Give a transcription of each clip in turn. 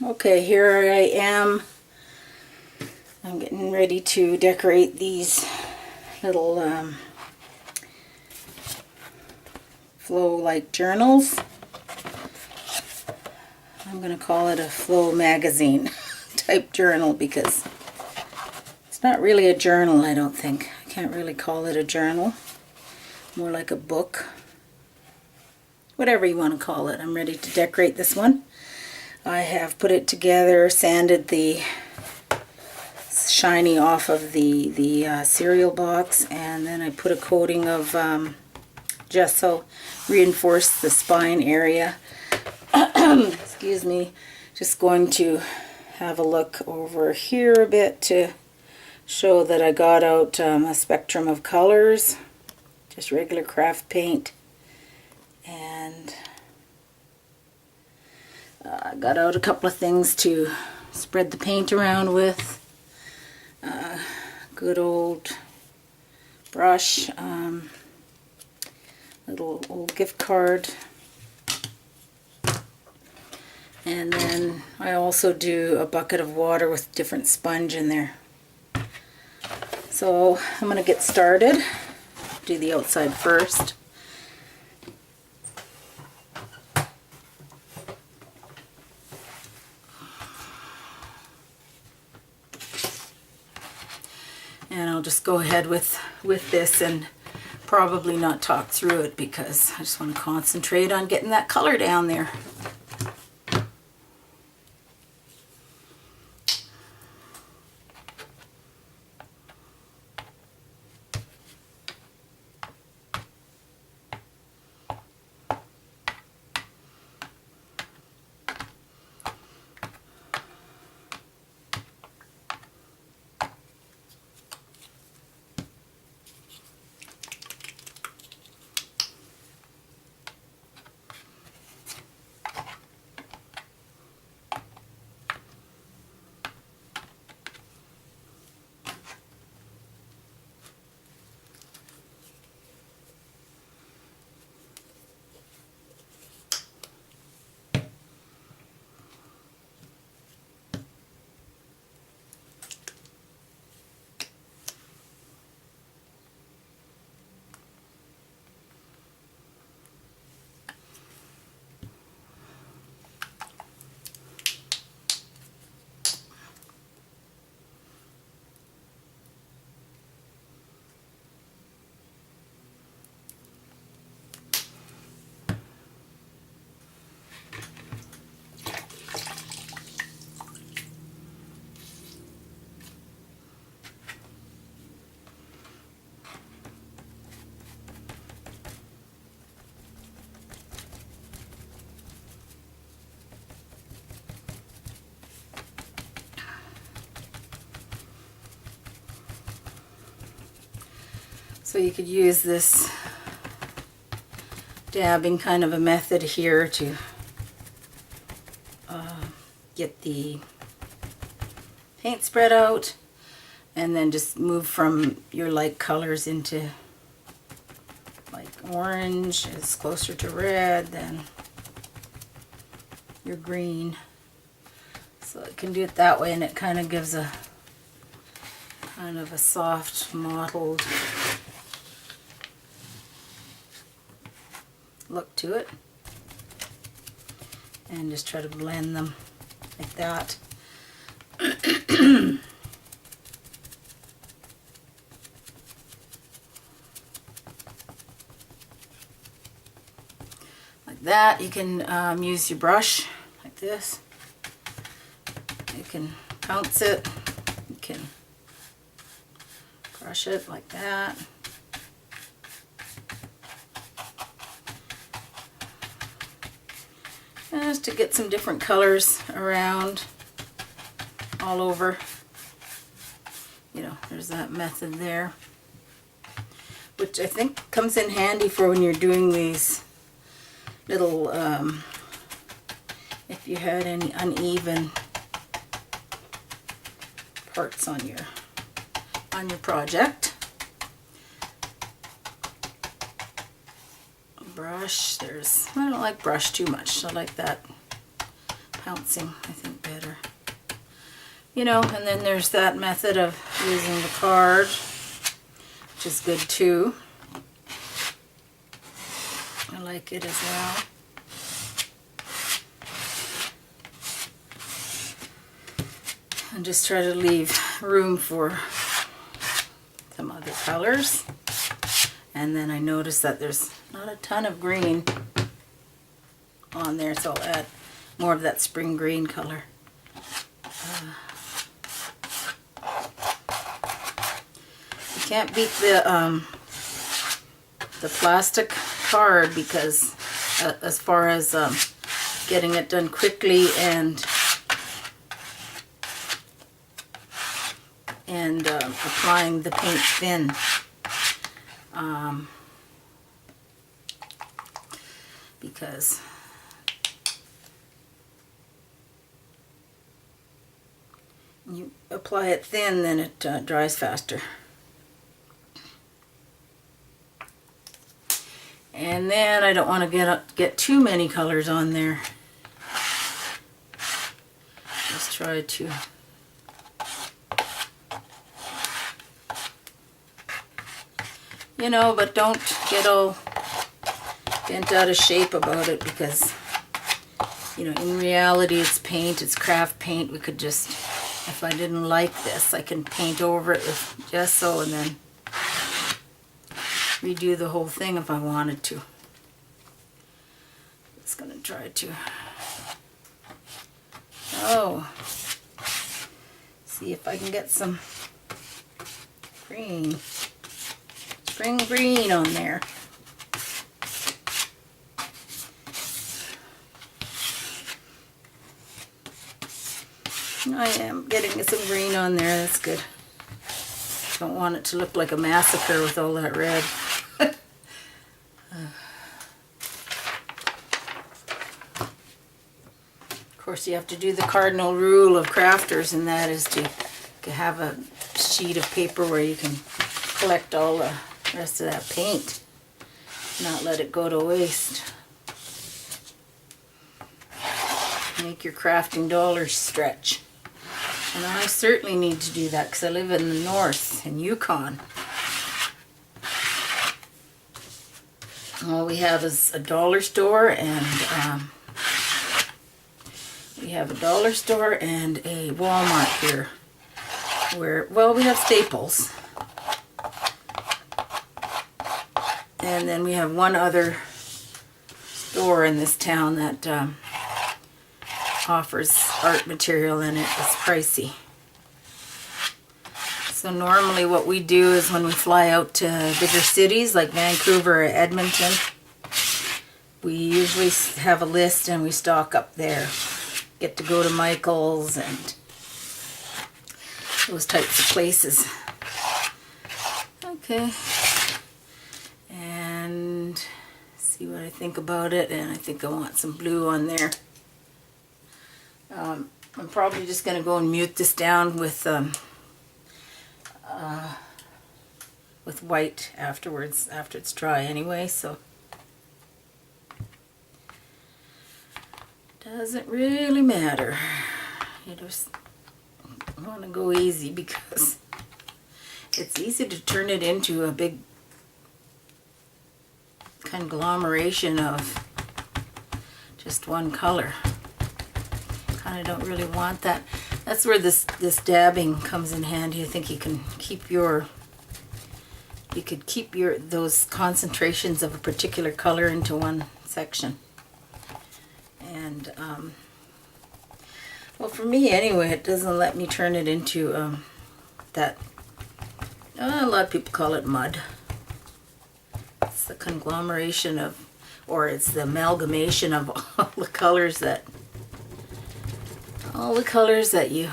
Okay, here I am. I'm getting ready to decorate these little flow-like journals. I'm going to call it a flow magazine type journal because it's not really a journal, I don't think. I can't really call it a journal. More like a book. Whatever you want to call it. I'm ready to decorate this one. I have put it together, sanded the shiny off of the cereal box, and then I put a coating of gesso, reinforced the spine area. Excuse me. Just going to have a look over here a bit to show that I got out a spectrum of colors, just regular craft paint, and I got out a couple of things to spread the paint around with. Good old brush, little old gift card, and then I also do a bucket of water with different sponge in there. So I'm going to get started. Do the outside first. And I'll just go ahead with this and probably not talk through it because I just want to concentrate on getting that color down there. So you could use this dabbing kind of a method here to get the paint spread out, and then just move from your light colors into like orange is closer to red than your green. So it can do it that way, and it kind of gives a kind of a soft mottled look to it, and just try to blend them like that. Like that. You can use your brush like this. You can pounce it, you can brush it like that. Just to get some different colors around all over. You know, there's that method there, which I think comes in handy for when you're doing these little, if you had any uneven parts on your project. Brush, I don't like brush too much, I like that pouncing, I think, better. You know, and then there's that method of using the card, which is good too. I like it as well. And just try to leave room for some other colors. And then I notice that there's not a ton of green on there, so I'll add more of that spring green color. You can't beat the plastic card, because as far as getting it done quickly and applying the paint thin. Because you apply it thin, then it dries faster. And then I don't want to get too many colors on there. Just try to but don't get all bent out of shape about it, because in reality it's paint, it's craft paint. We could just, if I didn't like this, I can paint over it with gesso and then redo the whole thing if I wanted to. Just gonna try to see if I can get some green, spring green on there. I am getting some green on there, that's good. Don't want it to look like a massacre with all that red. Of course, you have to do the cardinal rule of crafters, and that is to have a sheet of paper where you can collect all the rest of that paint, not let it go to waste. Make your crafting dollars stretch. And I certainly need to do that because I live in the north, in Yukon. All we have is a dollar store, and we have a dollar store and a Walmart here. We have Staples. And then we have one other store in this town that offers art material, and it is pricey. So normally what we do is when we fly out to bigger cities like Vancouver or Edmonton, we usually have a list and we stock up there. Get to go to Michael's and those types of places. Okay. And see what I think about it, and I think I want some blue on there. I'm probably just going to go and mute this down with white afterwards, after it's dry anyway, so doesn't really matter. You just want to go easy because it's easy to turn it into a big conglomeration of just one color. Kind of don't really want that. That's where this dabbing comes in handy. I think you can keep those concentrations of a particular color into one section. And well, for me anyway, it doesn't let me turn it into that. A lot of people call it mud. It's the conglomeration of, or it's the amalgamation of all the colors that you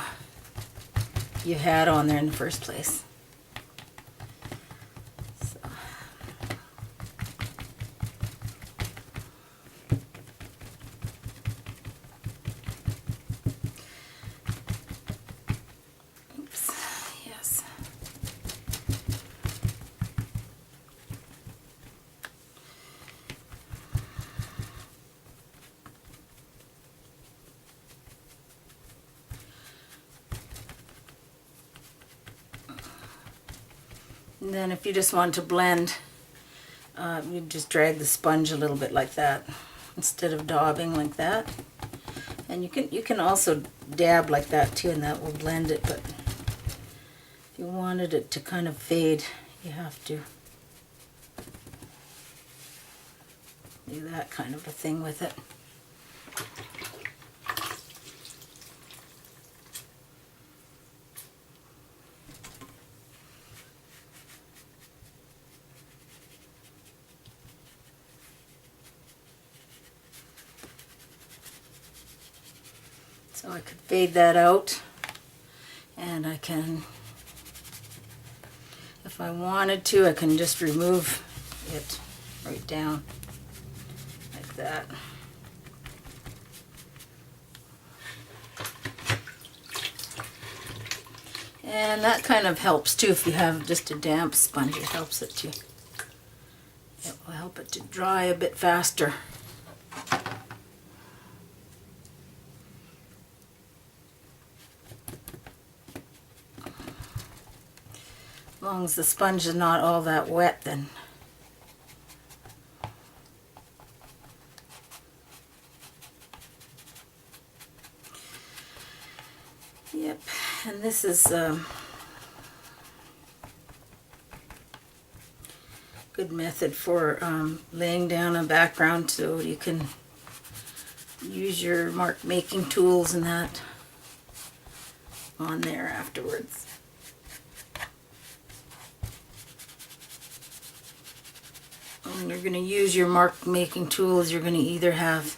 had on there in the first place. So. Oops. Yes. And then if you just want to blend, you just drag the sponge a little bit like that instead of daubing like that. And you can also dab like that too, and that will blend it. But if you wanted it to kind of fade, you have to do that kind of a thing with it. So I could fade that out, and I can, if I wanted to, I can just remove it right down like that. And that kind of helps too if you have just a damp sponge. It helps it to, it will help it to dry a bit faster. As long as the sponge is not all that wet, then yep. And this is good method for laying down a background, so you can use your mark making tools and that on there afterwards. When you're going to use your mark making tools, you're going to either have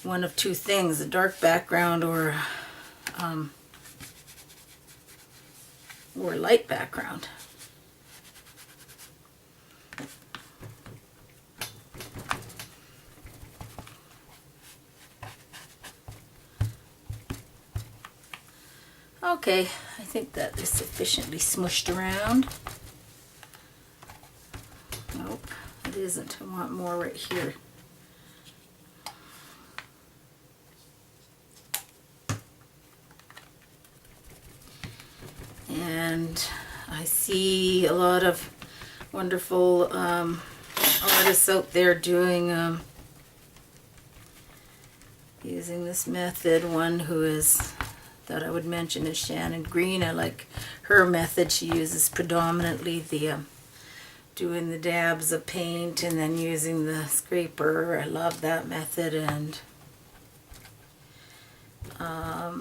one of two things, a dark background or light background. Okay, I think that is sufficiently smushed around. Nope, it isn't. I want more right here. And I see a lot of wonderful artists out there doing using this method. One who is that I would mention is Shannon Green. I like her method. She uses predominantly the doing the dabs of paint and then using the scraper. I love that method. And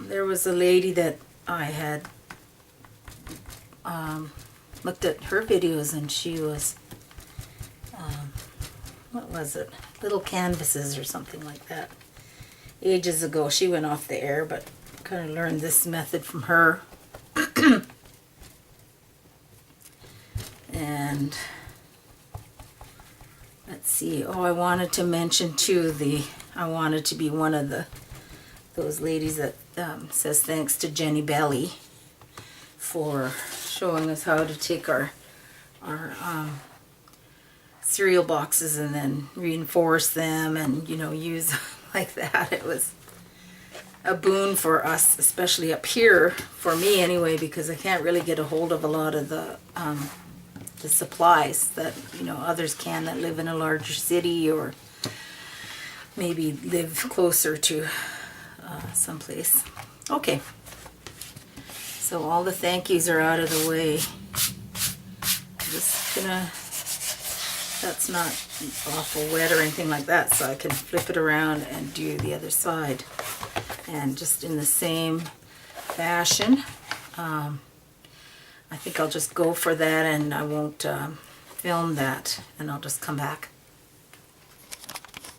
there was a lady that I had looked at her videos, and she was what was it, little canvases or something like that, ages ago. She went off the air, but kind of learned this method from her. And let's see, oh, I wanted to mention too, I wanted to be one of those ladies that says thanks to Jenny Belly for showing us how to take our cereal boxes and then reinforce them and, you know, use them like that. It was a boon for us, especially up here, for me anyway, because I can't really get a hold of a lot of the supplies that, you know, others can that live in a larger city or maybe live closer to someplace. Okay, so all the thank yous are out of the way. Just gonna, that's not awful wet or anything like that, so I can flip it around and do the other side. And just in the same fashion, I think I'll just go for that, and I won't film that, and I'll just come back.